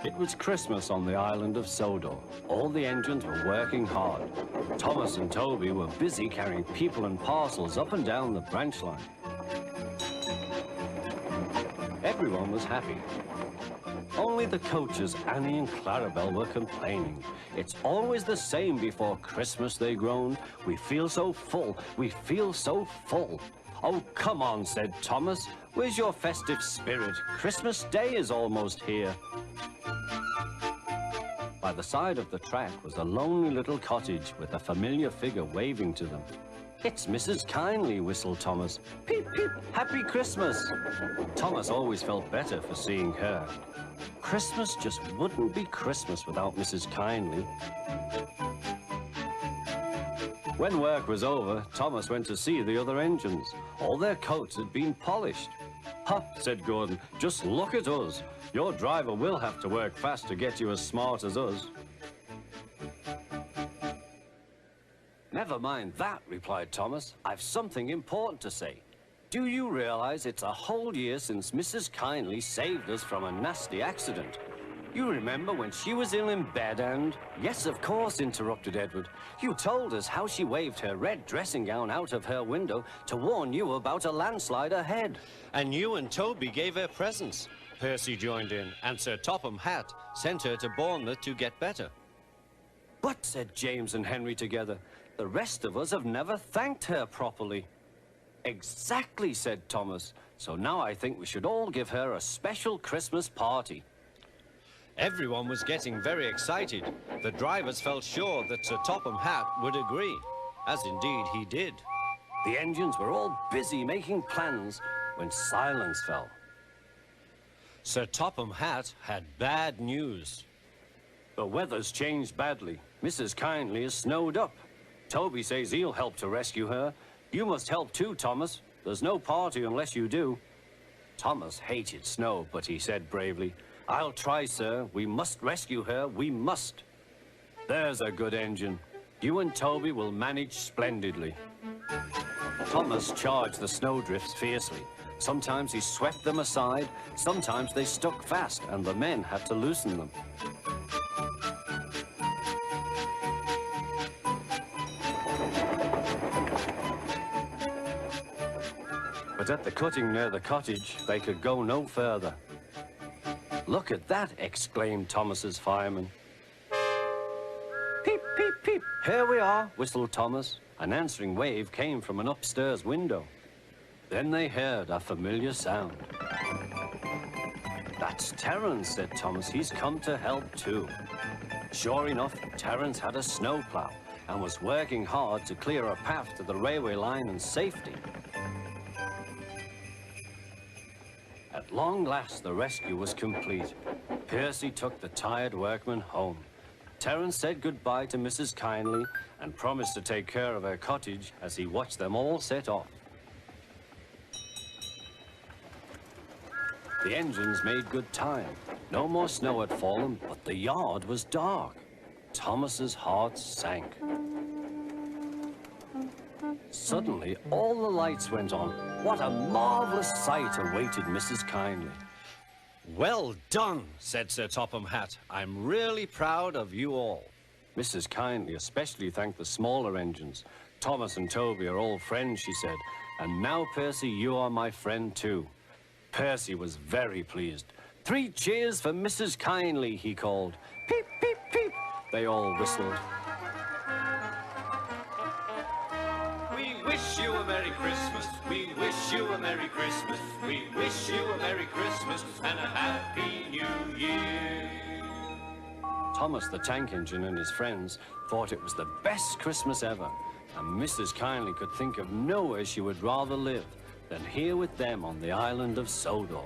It was Christmas on the island of Sodor. All the engines were working hard. Thomas and Toby were busy carrying people and parcels up and down the branch line. Everyone was happy. Only the coaches, Annie and Clarabelle, were complaining. It's always the same before Christmas, they groaned. We feel so full, we feel so full. Oh, come on, said Thomas. Where's your festive spirit? Christmas Day is almost here. By the side of the track was a lonely little cottage with a familiar figure waving to them. It's Mrs. Kindley, whistled Thomas. Peep, peep, Happy Christmas. Thomas always felt better for seeing her. Christmas just wouldn't be Christmas without Mrs. Kindley. When work was over, Thomas went to see the other engines. All their coats had been polished. Ha, said Gordon, just look at us. Your driver will have to work fast to get you as smart as us. Never mind that, replied Thomas. I've something important to say. Do you realize it's a whole year since Mrs. Kindley saved us from a nasty accident? You remember when she was ill in bed and... Yes, of course, interrupted Edward. You told us how she waved her red dressing gown out of her window to warn you about a landslide ahead. And you and Toby gave her presents, Percy joined in, and Sir Topham Hatt sent her to Bournemouth to get better. But, said James and Henry together, the rest of us have never thanked her properly. Exactly, said Thomas. So now I think we should all give her a special Christmas party. Everyone was getting very excited. The drivers felt sure that Sir Topham Hatt would agree, as indeed he did. The engines were all busy making plans when silence fell. Sir Topham Hatt had bad news. The weather's changed badly. Mrs. Kindley is snowed up. Toby says he'll help to rescue her. You must help too, Thomas. There's no party unless you do. Thomas hated snow, but he said bravely, I'll try, sir. We must rescue her. We must. There's a good engine. You and Toby will manage splendidly. Thomas charged the snowdrifts fiercely. Sometimes he swept them aside. Sometimes they stuck fast, and the men had to loosen them. But at the cutting near the cottage, they could go no further. Look at that, exclaimed Thomas's fireman. Peep, peep, peep. Here we are, whistled Thomas. An answering wave came from an upstairs window. Then they heard a familiar sound. That's Terence, said Thomas. He's come to help too. Sure enough, Terence had a snowplow and was working hard to clear a path to the railway line in safety. At long last, the rescue was complete. Percy took the tired workmen home. Terence said goodbye to Mrs. Kindley and promised to take care of her cottage as he watched them all set off. The engines made good time. No more snow had fallen, but the yard was dark. Thomas's heart sank. Suddenly, all the lights went on. What a marvelous sight awaited Mrs. Kindley. Well done, said Sir Topham Hatt. I'm really proud of you all. Mrs. Kindley especially thanked the smaller engines. Thomas and Toby are old friends, she said. And now, Percy, you are my friend too. Percy was very pleased. 3 cheers for Mrs. Kindley, he called. Peep, peep, peep. They all whistled. We wish you a Merry Christmas. We wish you a Merry Christmas. We wish you a Merry Christmas and a Happy New Year. Thomas the tank engine and his friends thought it was the best Christmas ever, and Mrs. Kindley could think of nowhere she would rather live than here with them on the island of Sodor.